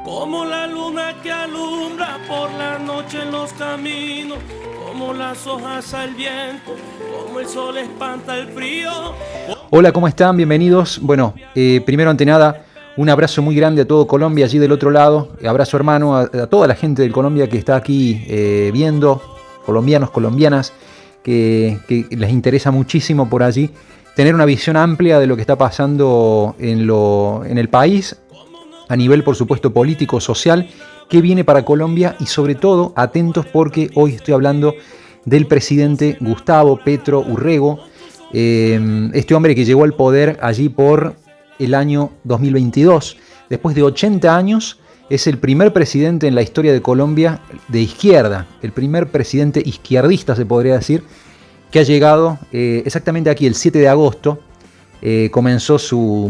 como la luna que alumbra por la noche en los caminos, como las hojas al viento, como el sol espanta el frío. Hola, ¿cómo están? Bienvenidos. Bueno, primero ante nada, un abrazo muy grande a todo Colombia allí del otro lado. Abrazo hermano a toda la gente de Colombia que está aquí viendo, colombianos, colombianas, que les interesa muchísimo por allí tener una visión amplia de lo que está pasando en el país, a nivel, por supuesto, político, social, qué viene para Colombia y sobre todo atentos porque hoy estoy hablando del presidente Gustavo Petro Urrego, este hombre que llegó al poder allí por el año 2022. Después de 80 años es el primer presidente en la historia de Colombia de izquierda, el primer presidente izquierdista se podría decir, que ha llegado exactamente aquí el 7 de agosto, comenzó su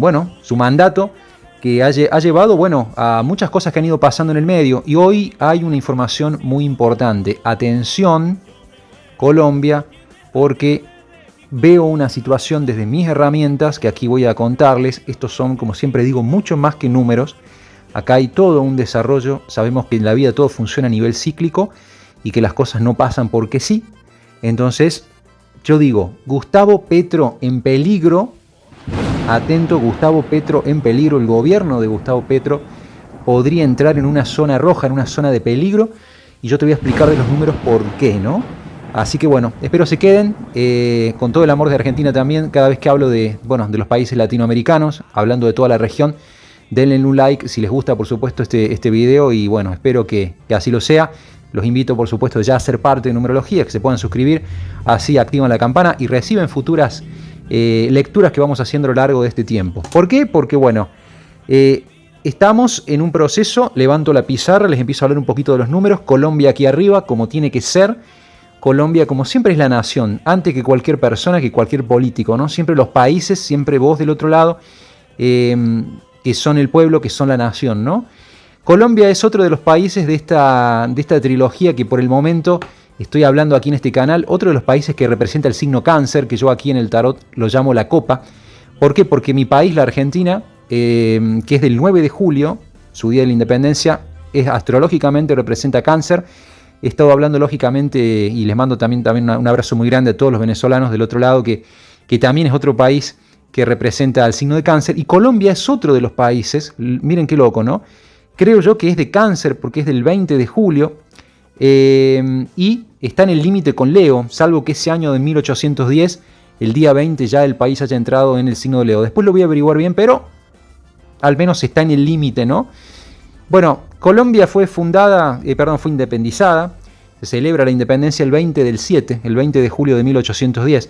mandato, que ha llevado a muchas cosas que han ido pasando en el medio. Y hoy hay una información muy importante. Atención, Colombia, porque veo una situación desde mis herramientas que aquí voy a contarles. Estos son, como siempre digo, mucho más que números. Acá hay todo un desarrollo. Sabemos que en la vida todo funciona a nivel cíclico y que las cosas no pasan porque sí. Entonces, yo digo, Gustavo Petro en peligro. Atento, Gustavo Petro en peligro. El gobierno de Gustavo Petro podría entrar en una zona roja, en una zona de peligro. Y yo te voy a explicar de los números por qué, ¿no? Así que bueno, espero se queden con todo el amor de Argentina también. Cada vez que hablo de los países latinoamericanos, hablando de toda la región, denle un like si les gusta, por supuesto, este video. Y bueno, espero que así lo sea. Los invito, por supuesto, ya a ser parte de Numerología, que se puedan suscribir. Así activan la campana y reciben futuras lecturas que vamos haciendo a lo largo de este tiempo. ¿Por qué? Porque estamos en un proceso. Levanto la pizarra, les empiezo a hablar un poquito de los números. Colombia aquí arriba, como tiene que ser. Colombia, como siempre, es la nación, antes que cualquier persona, que cualquier político, ¿no? Siempre los países, siempre vos del otro lado, que son el pueblo, que son la nación, ¿no? Colombia es otro de los países de esta trilogía que por el momento estoy hablando aquí en este canal, otro de los países que representa el signo Cáncer, que yo aquí en el tarot lo llamo la copa. ¿Por qué? Porque mi país, la Argentina, que es del 9 de julio, su día de la independencia, astrológicamente representa Cáncer. He estado hablando lógicamente y les mando también un abrazo muy grande a todos los venezolanos del otro lado, que también es otro país que representa al signo de Cáncer. Y Colombia es otro de los países, miren qué loco, ¿no? Creo yo que es de Cáncer porque es del 20 de julio y está en el límite con Leo, salvo que ese año de 1810, el día 20, ya el país haya entrado en el signo de Leo. Después lo voy a averiguar bien, pero al menos está en el límite, ¿no? Bueno, Colombia fue independizada, se celebra la independencia el 20 del 7, el 20 de julio de 1810.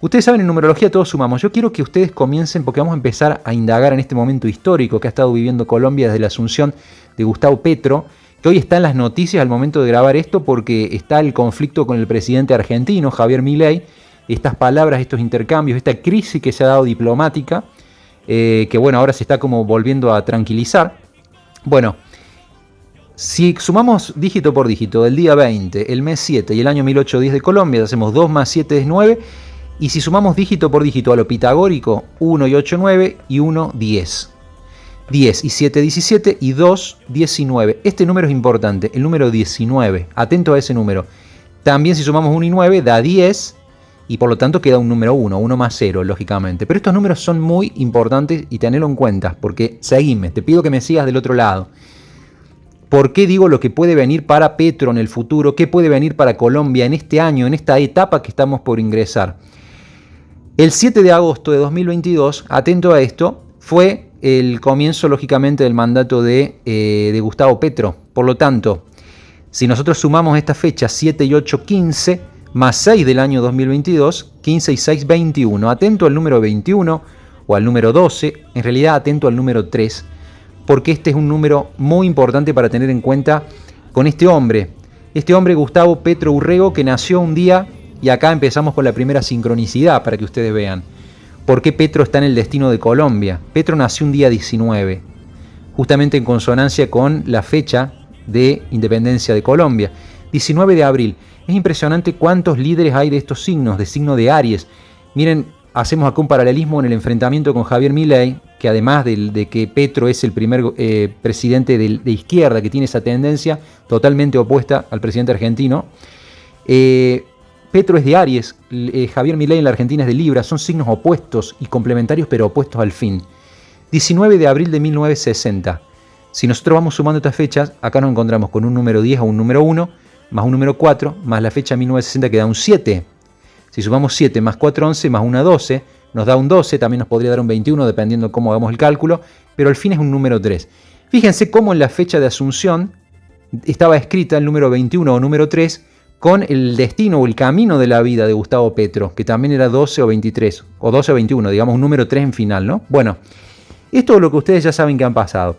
Ustedes saben, en numerología todos sumamos. Yo quiero que ustedes comiencen porque vamos a empezar a indagar en este momento histórico que ha estado viviendo Colombia desde la asunción de Gustavo Petro, que hoy está en las noticias al momento de grabar esto porque está el conflicto con el presidente argentino, Javier Milei, estas palabras, estos intercambios, esta crisis que se ha dado diplomática, que ahora se está como volviendo a tranquilizar. Bueno, si sumamos dígito por dígito, el día 20, el mes 7 y el año 1810 de Colombia, hacemos 2 más 7 es 9. Y si sumamos dígito por dígito a lo pitagórico, 1 y 8, 9 y 1, 10. 10 y 7, 17 y 2, 19. Este número es importante, el número 19. Atento a ese número. También si sumamos 1 y 9 da 10 y por lo tanto queda un número 1, 1 más 0, lógicamente. Pero estos números son muy importantes y tenerlo en cuenta porque seguime, te pido que me sigas del otro lado. ¿Por qué digo lo que puede venir para Petro en el futuro? ¿Qué puede venir para Colombia en este año, en esta etapa que estamos por ingresar? El 7 de agosto de 2022, atento a esto, fue el comienzo, lógicamente, del mandato de Gustavo Petro. Por lo tanto, si nosotros sumamos esta fecha, 7 y 8, 15, más 6 del año 2022, 15 y 6, 21. Atento al número 21 o al número 12, en realidad atento al número 3, porque este es un número muy importante para tener en cuenta con este hombre. Este hombre, Gustavo Petro Urrego, que nació un día. Y acá empezamos con la primera sincronicidad para que ustedes vean por qué Petro está en el destino de Colombia. Petro nació un día 19, justamente en consonancia con la fecha de independencia de Colombia, 19 de abril. Es impresionante cuántos líderes hay de estos signos, de signo de Aries. Miren, hacemos acá un paralelismo en el enfrentamiento con Javier Milei, que además de que Petro es el primer presidente de izquierda que tiene esa tendencia totalmente opuesta al presidente argentino. Petro es de Aries, Javier Milei en la Argentina es de Libra, son signos opuestos y complementarios pero opuestos al fin. 19 de abril de 1960. Si nosotros vamos sumando estas fechas, acá nos encontramos con un número 10 o un número 1, más un número 4, más la fecha 1960 que da un 7. Si sumamos 7 más 4, 11, más 1, 12, nos da un 12, también nos podría dar un 21 dependiendo de cómo hagamos el cálculo, pero al fin es un número 3. Fíjense cómo en la fecha de Asunción estaba escrita el número 21 o número 3 con el destino o el camino de la vida de Gustavo Petro, que también era 12 o 23, o 12 o 21, digamos un número 3 en final, ¿no? Bueno, esto es lo que ustedes ya saben que han pasado.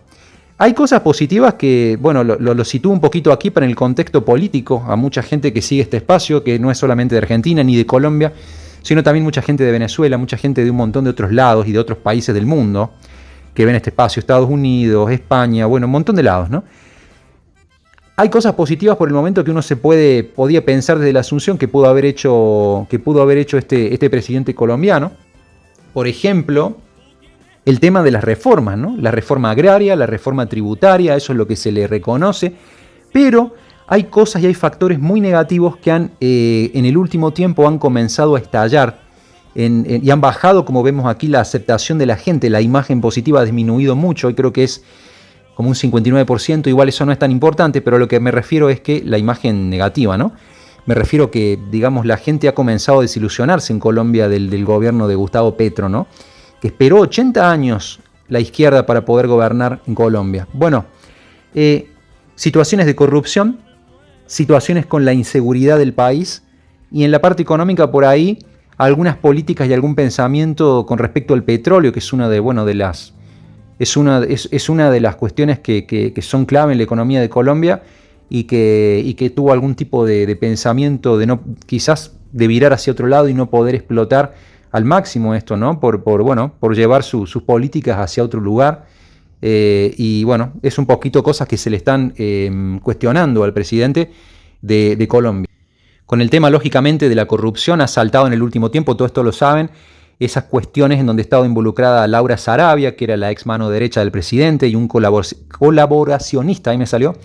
Hay cosas positivas que, bueno, lo sitúo un poquito aquí para el contexto político, a mucha gente que sigue este espacio, que no es solamente de Argentina ni de Colombia, sino también mucha gente de Venezuela, mucha gente de un montón de otros lados y de otros países del mundo, que ven este espacio, Estados Unidos, España, bueno, un montón de lados, ¿no? Hay cosas positivas por el momento que uno podía pensar desde la Asunción que pudo haber hecho este presidente colombiano. Por ejemplo, el tema de las reformas, ¿no? La reforma agraria, la reforma tributaria, eso es lo que se le reconoce, pero hay cosas y hay factores muy negativos que en el último tiempo han comenzado a estallar y han bajado, como vemos aquí, la aceptación de la gente, la imagen positiva ha disminuido mucho, y creo que es como un 59%, igual eso no es tan importante, pero lo que me refiero es que la imagen negativa, ¿no? Me refiero que, digamos, la gente ha comenzado a desilusionarse en Colombia del gobierno de Gustavo Petro, ¿no? Que esperó 80 años la izquierda para poder gobernar en Colombia. Bueno, situaciones de corrupción, situaciones con la inseguridad del país, y en la parte económica por ahí algunas políticas y algún pensamiento con respecto al petróleo, que es una de las cuestiones que son clave en la economía de Colombia y que tuvo algún tipo de pensamiento quizás de virar hacia otro lado y no poder explotar al máximo esto, ¿no? Por llevar sus políticas hacia otro lugar. Y bueno, es un poquito cosas que se le están cuestionando al presidente de Colombia. Con el tema, lógicamente, de la corrupción ha saltado en el último tiempo, todo esto lo saben, esas cuestiones en donde estaba involucrada Laura Sarabia, que era la ex mano derecha del presidente y un colaboracionista, ahí me salió,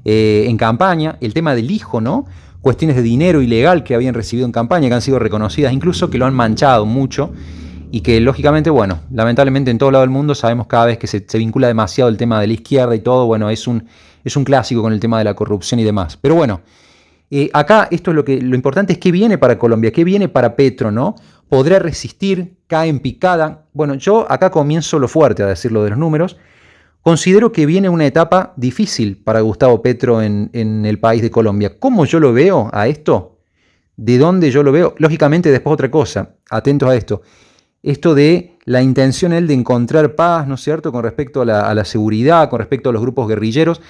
en campaña, el tema del hijo, ¿no? Cuestiones de dinero ilegal que habían recibido en campaña, que han sido reconocidas, incluso que lo han manchado mucho, y que lógicamente, bueno, lamentablemente en todo lado del mundo sabemos cada vez que se vincula demasiado el tema de la izquierda y todo, bueno, es un clásico con el tema de la corrupción y demás. Pero bueno, acá esto es lo importante es qué viene para Colombia, qué viene para Petro, ¿no? ¿Podrá resistir? ¿Cae en picada? Bueno, yo acá comienzo lo fuerte a decirlo de los números. Considero que viene una etapa difícil para Gustavo Petro en el país de Colombia. ¿Cómo yo lo veo a esto? ¿De dónde yo lo veo? Lógicamente, después otra cosa, atentos a esto. Esto de la intención él de encontrar paz, ¿no es cierto?, con respecto a la seguridad, con respecto a los grupos guerrilleros,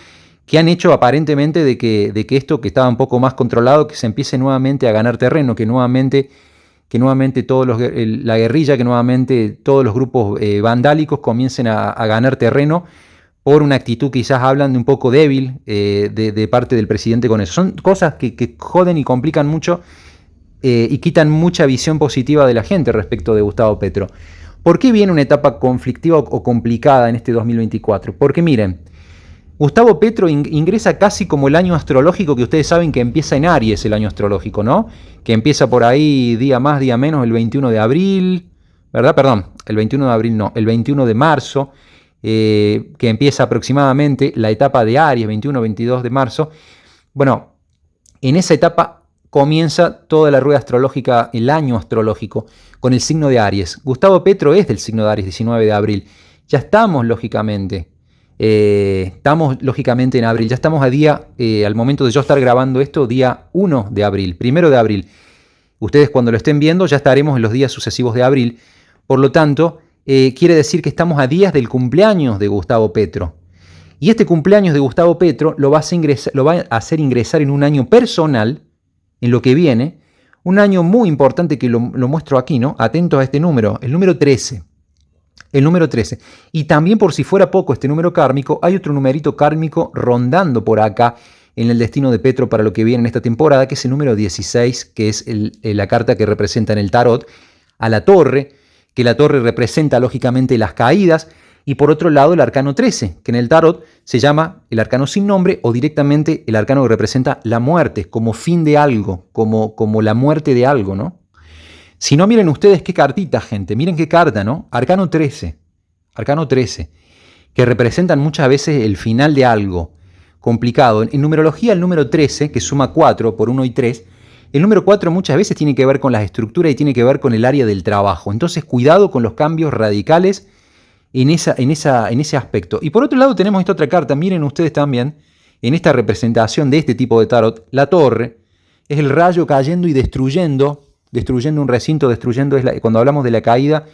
que han hecho aparentemente de que esto que estaba un poco más controlado, que se empiece nuevamente a ganar terreno, que nuevamente la guerrilla, que nuevamente todos los grupos vandálicos comiencen a ganar terreno por una actitud quizás hablan de un poco débil de parte del presidente con eso. Son cosas que joden y complican mucho y quitan mucha visión positiva de la gente respecto de Gustavo Petro. ¿Por qué viene una etapa conflictiva o complicada en este 2024? Porque miren, Gustavo Petro ingresa casi como el año astrológico, que ustedes saben que empieza en Aries el año astrológico, ¿no? Que empieza por ahí día más, día menos, el 21 de abril, ¿verdad? Perdón, el 21 de abril no, el 21 de marzo, que empieza aproximadamente la etapa de Aries, 21-22 de marzo. Bueno, en esa etapa comienza toda la rueda astrológica, el año astrológico, con el signo de Aries. Gustavo Petro es del signo de Aries, 19 de abril. Ya estamos, lógicamente, en abril. Ya estamos al momento de yo estar grabando esto, día 1 de abril, 1 de abril. Ustedes cuando lo estén viendo ya estaremos en los días sucesivos de abril. Por lo tanto, quiere decir que estamos a días del cumpleaños de Gustavo Petro. Y este cumpleaños de Gustavo Petro lo va a hacer ingresar en un año personal, en lo que viene, un año muy importante que lo muestro aquí, ¿no? Atentos a este número, el número 13. El número 13. Y también, por si fuera poco este número kármico, hay otro numerito kármico rondando por acá en el destino de Petro para lo que viene en esta temporada, que es el número 16, que es la carta que representa en el tarot a la torre, que la torre representa lógicamente las caídas, y por otro lado el arcano 13, que en el tarot se llama el arcano sin nombre o directamente el arcano que representa la muerte, como fin de algo, como la muerte de algo, ¿no? Si no, miren ustedes qué cartita, gente, miren qué carta, ¿no? Arcano 13, que representan muchas veces el final de algo complicado. En numerología el número 13, que suma 4 por 1 y 3, el número 4 muchas veces tiene que ver con las estructuras y tiene que ver con el área del trabajo. Entonces, cuidado con los cambios radicales en ese aspecto. Y por otro lado tenemos esta otra carta, miren ustedes también, en esta representación de este tipo de tarot, la torre es el rayo cayendo y destruyendo un recinto, cuando hablamos de la caída,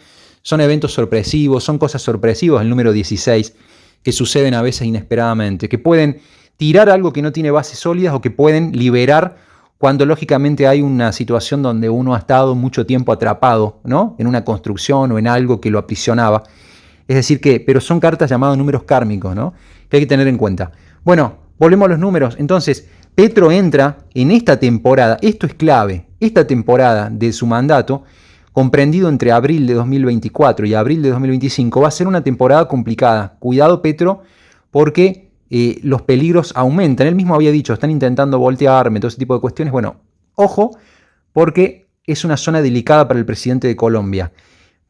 son eventos sorpresivos, son cosas sorpresivas, el número 16, que suceden a veces inesperadamente, que pueden tirar algo que no tiene bases sólidas o que pueden liberar cuando lógicamente hay una situación donde uno ha estado mucho tiempo atrapado, ¿no? En una construcción o en algo que lo aprisionaba. Es decir pero son cartas llamadas números kármicos, ¿no? Que hay que tener en cuenta. Bueno, volvemos a los números. Entonces, Petro entra en esta temporada, esto es clave, esta temporada de su mandato, comprendido entre abril de 2024 y abril de 2025, va a ser una temporada complicada. Cuidado, Petro, porque los peligros aumentan. Él mismo había dicho, están intentando voltearme, todo ese tipo de cuestiones. Bueno, ojo, porque es una zona delicada para el presidente de Colombia.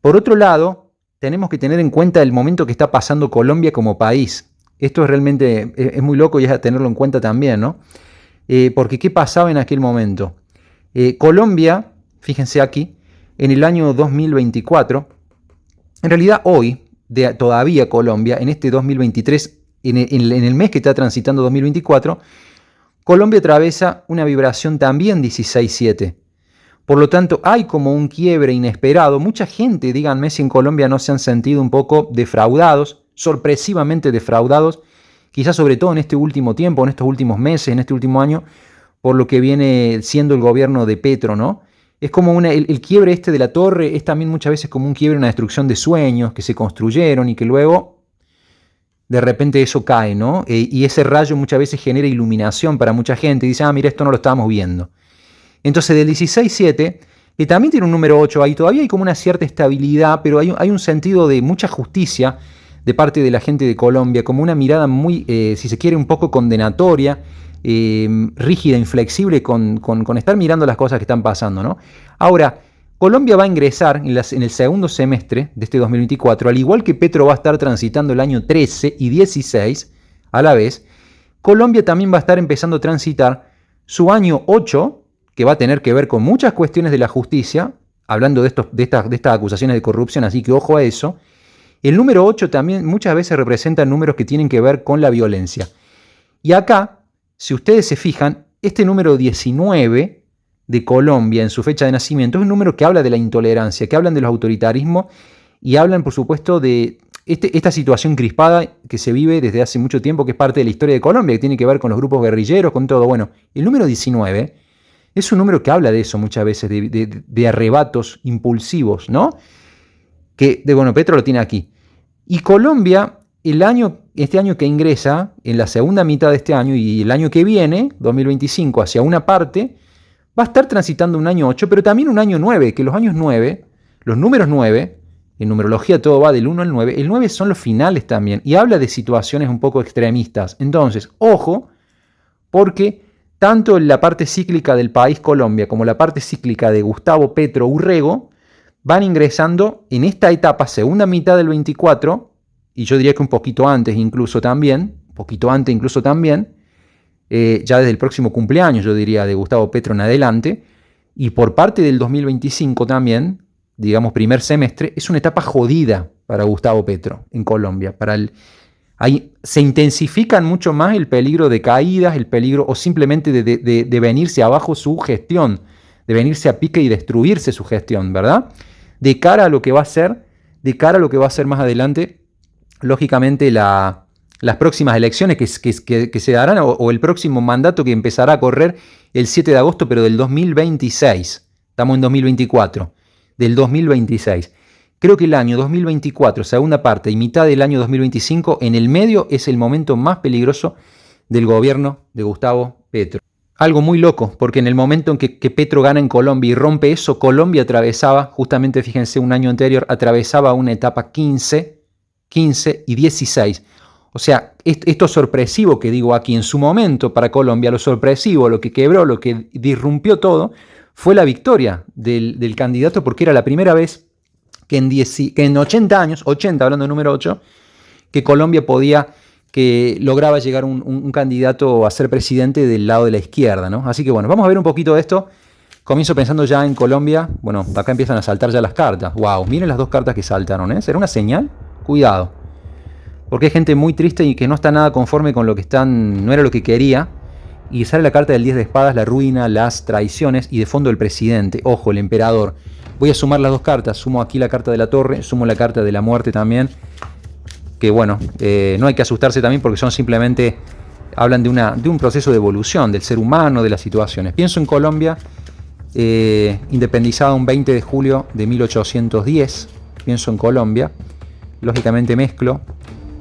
Por otro lado, tenemos que tener en cuenta el momento que está pasando Colombia como país. Esto es realmente, es muy loco y es a tenerlo en cuenta también, ¿no? Porque ¿qué pasaba en aquel momento? Colombia, fíjense aquí, en el año 2024, en realidad hoy, todavía Colombia, en este 2023, en el mes que está transitando 2024, Colombia atraviesa una vibración también 16-7. Por lo tanto, hay como un quiebre inesperado. Mucha gente, díganme si en Colombia no se han sentido un poco defraudados, sorpresivamente defraudados, quizás sobre todo en este último tiempo, en estos últimos meses, en este último año, por lo que viene siendo el gobierno de Petro, ¿no? Es como el quiebre de la torre, es también muchas veces como un quiebre, una destrucción de sueños que se construyeron y que luego de repente eso cae, ¿no? Y ese rayo muchas veces genera iluminación para mucha gente y dice, mira, esto no lo estábamos viendo. Entonces del 16-7, que también tiene un número 8 ahí, todavía hay como una cierta estabilidad, pero hay un sentido de mucha justicia de parte de la gente de Colombia, como una mirada muy, si se quiere, un poco condenatoria, rígida, inflexible con estar mirando las cosas que están pasando, ¿no? Ahora, Colombia va a ingresar en el segundo semestre de este 2024, al igual que Petro va a estar transitando el año 13 y 16 a la vez, Colombia también va a estar empezando a transitar su año 8, que va a tener que ver con muchas cuestiones de la justicia, hablando de estas acusaciones de corrupción, así que ojo a eso. El número 8 también muchas veces representa números que tienen que ver con la violencia. Y acá, si ustedes se fijan, este número 19 de Colombia en su fecha de nacimiento es un número que habla de la intolerancia, que hablan de los autoritarismos y hablan, por supuesto, de esta situación crispada que se vive desde hace mucho tiempo, que es parte de la historia de Colombia, que tiene que ver con los grupos guerrilleros, con todo. Bueno, el número 19 es un número que habla de eso muchas veces, de arrebatos impulsivos, ¿no? Petro lo tiene aquí. Y Colombia, este año que ingresa, en la segunda mitad de este año y el año que viene, 2025, hacia una parte, va a estar transitando un año 8, pero también un año 9, que los años 9, los números 9, en numerología todo va del 1 al 9, el 9 son los finales también, y habla de situaciones un poco extremistas. Entonces, ojo, porque tanto en la parte cíclica del país Colombia como la parte cíclica de Gustavo Petro Urrego van ingresando en esta etapa, segunda mitad del 24, y yo diría que un poquito antes incluso también, ya desde el próximo cumpleaños, yo diría, de Gustavo Petro en adelante, y por parte del 2025 también, digamos primer semestre, es una etapa jodida para Gustavo Petro en Colombia, ahí se intensifican mucho más el peligro de caídas, el peligro o simplemente de venirse abajo su gestión, de venirse a pique y destruirse su gestión, ¿verdad? De cara a lo que va a ser más adelante, lógicamente las próximas elecciones que se darán o el próximo mandato que empezará a correr el 7 de agosto, pero del 2026. Estamos en 2024, del 2026. Creo que el año 2024, segunda parte y mitad del año 2025, en el medio es el momento más peligroso del gobierno de Gustavo Petro. algo muy loco, porque en el momento en que Petro gana en Colombia y rompe eso, Colombia atravesaba, justamente fíjense, un año anterior, atravesaba una etapa 15 y 16. O sea, esto sorpresivo que digo aquí, en su momento para Colombia, lo sorpresivo, lo que quebró, lo que disrumpió todo, fue la victoria del candidato, porque era la primera vez que en 80 años, 80 hablando de número 8, que Colombia que lograba llegar un candidato a ser presidente del lado de la izquierda, ¿no? Así que bueno, vamos a ver un poquito de esto. Comienzo pensando ya en Colombia. Bueno, acá empiezan a saltar ya las cartas. ¡Wow! Miren las dos cartas que saltaron, ¿eh? ¿Será una señal? Cuidado. Porque hay gente muy triste y que no está nada conforme con lo que están, no era lo que quería. Y sale la carta del 10 de espadas, la ruina, las traiciones y de fondo el presidente. Ojo, el emperador. Voy a sumar las dos cartas. Sumo aquí la carta de la torre, sumo la carta de la muerte también. Que bueno, no hay que asustarse también porque son simplemente, hablan de un proceso de evolución del ser humano, de las situaciones. Pienso en Colombia, independizada un 20 de julio de 1810, pienso en Colombia, lógicamente mezclo,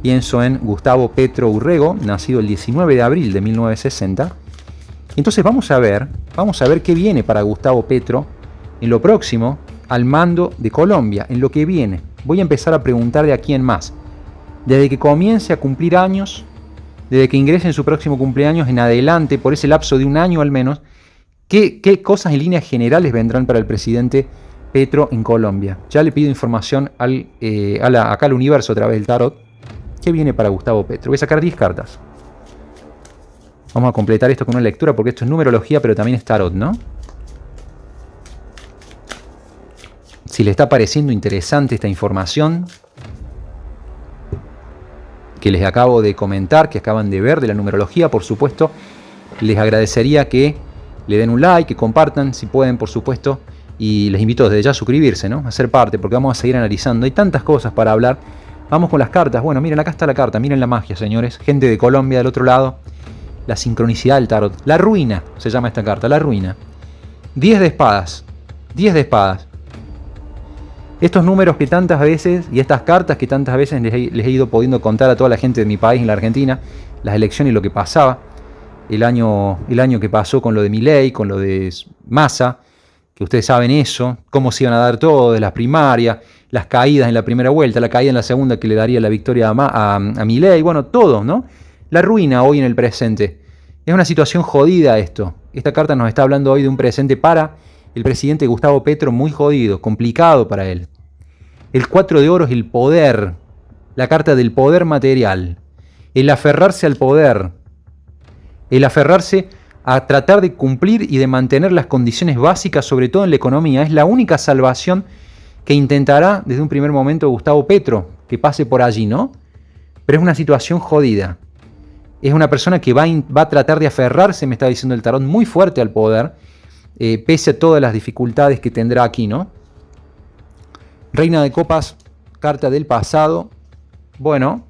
pienso en Gustavo Petro Urrego, nacido el 19 de abril de 1960. Entonces vamos a ver qué viene para Gustavo Petro en lo próximo al mando de Colombia, en lo que viene. Voy a empezar a preguntarle a quién más. Desde que comience a cumplir años, desde que ingrese en su próximo cumpleaños en adelante, por ese lapso de un año al menos, ¿qué cosas en líneas generales vendrán para el presidente Petro en Colombia? Ya le pido información acá al universo a través del tarot. ¿Qué viene para Gustavo Petro? Voy a sacar 10 cartas. Vamos a completar esto con una lectura porque esto es numerología, pero también es tarot, ¿no? Si le está pareciendo interesante esta información que les acabo de comentar, que acaban de ver de la numerología, por supuesto, les agradecería que le den un like, que compartan si pueden, por supuesto, y les invito desde ya a suscribirse, ¿no? A ser parte, porque vamos a seguir analizando. Hay tantas cosas para hablar. Vamos con las cartas. Bueno, miren, acá está la carta, miren la magia, señores. Gente de Colombia del otro lado, la sincronicidad del tarot. La ruina, se llama esta carta, la ruina. 10 de espadas, 10 de espadas. Estos números que tantas veces, y estas cartas que tantas veces les he ido pudiendo contar a toda la gente de mi país, en la Argentina, las elecciones y lo que pasaba, el año que pasó con lo de Milei, con lo de Massa, que ustedes saben eso, cómo se iban a dar todo, de las primarias, las caídas en la primera vuelta, la caída en la segunda que le daría la victoria a Milei, bueno, todo, ¿no? La ruina hoy en el presente. Es una situación jodida esto. Esta carta nos está hablando hoy de un presente para el presidente Gustavo Petro muy jodido, complicado para él. El 4 de oros, el poder, la carta del poder material, el aferrarse al poder, el aferrarse a tratar de cumplir y de mantener las condiciones básicas, sobre todo en la economía, es la única salvación que intentará desde un primer momento Gustavo Petro, que pase por allí, ¿no? Pero es una situación jodida. Es una persona que va a tratar de aferrarse, me está diciendo el tarot, muy fuerte al poder, pese a todas las dificultades que tendrá aquí, ¿no? Reina de copas, carta del pasado. Bueno,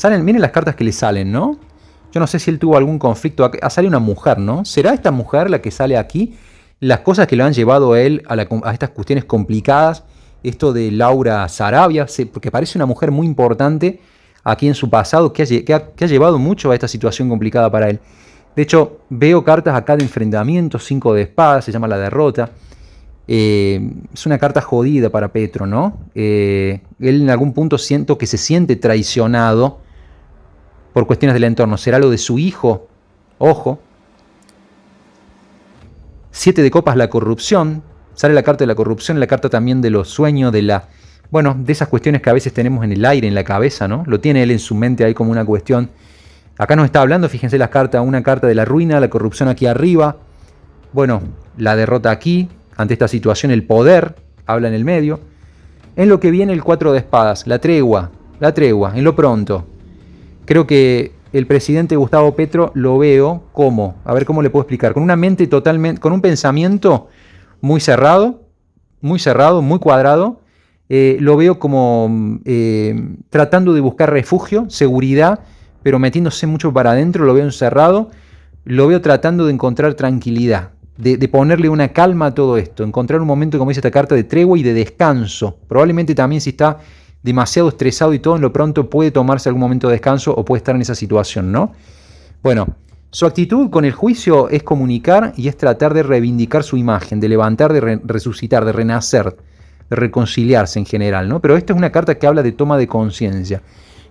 miren las cartas que le salen, ¿no? Yo no sé si él tuvo algún conflicto. Sale una mujer, ¿no? ¿Será esta mujer la que sale aquí? Las cosas que lo han llevado a él a estas cuestiones complicadas. Esto de Laura Sarabia, porque parece una mujer muy importante aquí en su pasado, que ha llevado mucho a esta situación complicada para él. De hecho, veo cartas acá de enfrentamiento, 5 de espadas, se llama la derrota. Es una carta jodida para Petro, ¿no? Él en algún punto siento que se siente traicionado por cuestiones del entorno. ¿Será lo de su hijo? Ojo. 7 de copas, la corrupción. Sale la carta de la corrupción, la carta también de los sueños, de esas cuestiones que a veces tenemos en el aire, en la cabeza, ¿no? Lo tiene él en su mente ahí como una cuestión. Acá nos está hablando, fíjense las cartas, una carta de la ruina, la corrupción aquí arriba. Bueno, la derrota aquí. Ante esta situación el poder habla en el medio. En lo que viene el 4 de espadas, la tregua, en lo pronto. Creo que el presidente Gustavo Petro lo veo como, a ver cómo le puedo explicar, con una mente totalmente, con un pensamiento muy cerrado, muy cuadrado. Lo veo como tratando de buscar refugio, seguridad, pero metiéndose mucho para adentro, lo veo encerrado, lo veo tratando de encontrar tranquilidad. De ponerle una calma a todo esto, encontrar un momento, como dice esta carta, de tregua y de descanso. Probablemente también si está demasiado estresado y todo, en lo pronto puede tomarse algún momento de descanso o puede estar en esa situación, ¿no? Bueno, Su actitud con el juicio es comunicar y es tratar de reivindicar su imagen, de levantar, de resucitar, de renacer, de reconciliarse en general, ¿no? Pero esta es una carta que habla de toma de conciencia.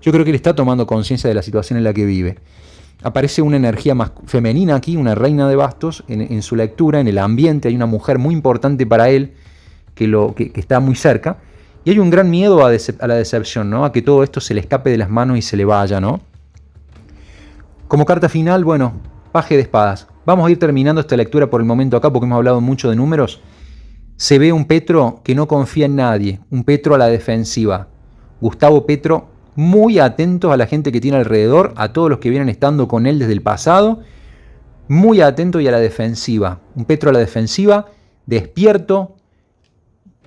Yo creo que él está tomando conciencia de la situación en la que vive. Aparece una energía más femenina aquí, una reina de bastos, en su lectura, en el ambiente. Hay una mujer muy importante para él que está muy cerca. Y hay un gran miedo a la decepción, ¿no? A que todo esto se le escape de las manos y se le vaya, ¿no? Como carta final, bueno, paje de espadas. Vamos a ir terminando esta lectura por el momento acá porque hemos hablado mucho de números. Se ve un Petro que no confía en nadie, un Petro a la defensiva. Gustavo Petro muy atento a la gente que tiene alrededor, a todos los que vienen estando con él desde el pasado, muy atento y a la defensiva. Un Petro a la defensiva, despierto,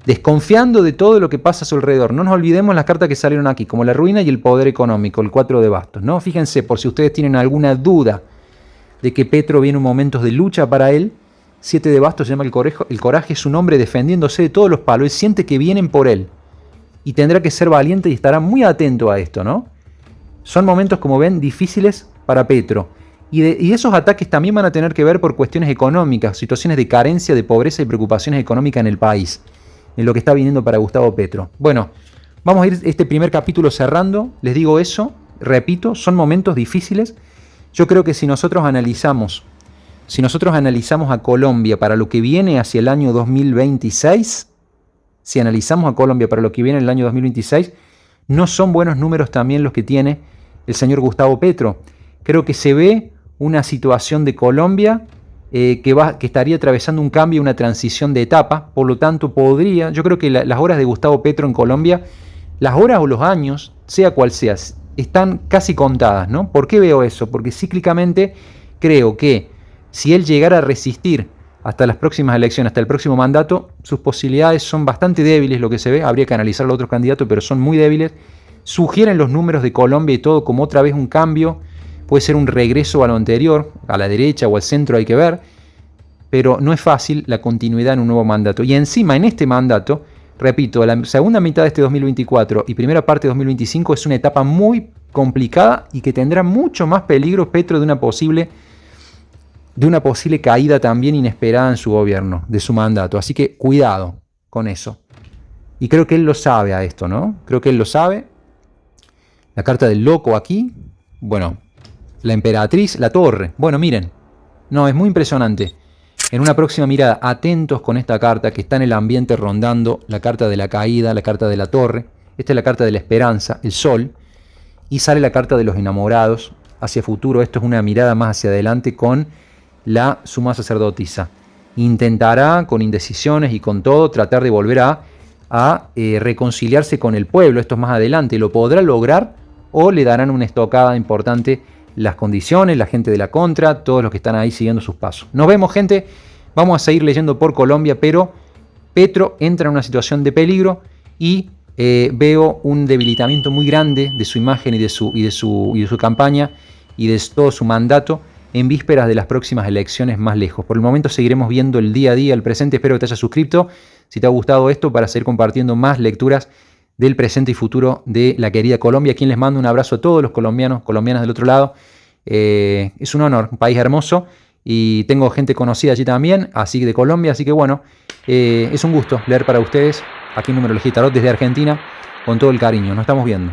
desconfiando de todo lo que pasa a su alrededor. No nos olvidemos las cartas que salieron aquí, como la ruina y el poder económico, el 4 de bastos, ¿no? Fíjense, por si ustedes tienen alguna duda de que Petro viene en momentos de lucha para él, 7 de bastos se llama el coraje, es un hombre defendiéndose de todos los palos. Él siente que vienen por él y tendrá que ser valiente y estará muy atento a esto, ¿no? Son momentos, como ven, difíciles para Petro. Y esos ataques también van a tener que ver por cuestiones económicas, situaciones de carencia, de pobreza y preocupaciones económicas en el país, en lo que está viniendo para Gustavo Petro. Bueno, vamos a ir este primer capítulo cerrando. Les digo eso, repito, son momentos difíciles. Yo creo que si nosotros analizamos a Colombia para lo que viene hacia el año 2026, si analizamos a Colombia para lo que viene en el año 2026, no son buenos números también los que tiene el señor Gustavo Petro. Creo que se ve una situación de Colombia que estaría atravesando un cambio, una transición de etapa. Por lo tanto, yo creo que las horas de Gustavo Petro en Colombia, las horas o los años, sea cual sea, están casi contadas, ¿no? ¿Por qué veo eso? Porque cíclicamente creo que si él llegara a resistir hasta las próximas elecciones, hasta el próximo mandato, sus posibilidades son bastante débiles, lo que se ve. Habría que analizar a los otros candidatos, pero son muy débiles. Sugieren los números de Colombia y todo como otra vez un cambio. Puede ser un regreso a lo anterior, a la derecha o al centro, hay que ver. Pero no es fácil la continuidad en un nuevo mandato. Y encima, en este mandato, repito, la segunda mitad de este 2024 y primera parte de 2025 es una etapa muy complicada y que tendrá mucho más peligro Petro de una posible caída también inesperada en su gobierno, de su mandato. Así que cuidado con eso. Y creo que él lo sabe a esto, ¿no? Creo que él lo sabe. La carta del loco aquí. Bueno, la emperatriz, la torre. Bueno, miren. No, es muy impresionante. En una próxima mirada, atentos con esta carta que está en el ambiente rondando. La carta de la caída, la carta de la torre. Esta es la carta de la esperanza, el sol. Y sale la carta de los enamorados hacia futuro. Esto es una mirada más hacia adelante con la suma sacerdotisa. Intentará con indecisiones y con todo tratar de volver a reconciliarse con el pueblo. Esto es más adelante. Lo podrá lograr o le darán una estocada importante las condiciones, la gente de la contra, todos los que están ahí siguiendo sus pasos. Nos vemos, gente. Vamos a seguir leyendo por Colombia, pero Petro entra en una situación de peligro y veo un debilitamiento muy grande de su imagen y de su campaña y de todo su mandato en vísperas de las próximas elecciones más lejos. Por el momento seguiremos viendo el día a día, el presente. Espero que te hayas suscrito si te ha gustado esto para seguir compartiendo más lecturas del presente y futuro de la querida Colombia, a quien les mando un abrazo a todos los colombianas del otro lado. Es un honor, un país hermoso y tengo gente conocida allí también, así de Colombia, así que bueno, es un gusto leer para ustedes aquí en Numerología y Tarot desde Argentina con todo el cariño. Nos estamos viendo.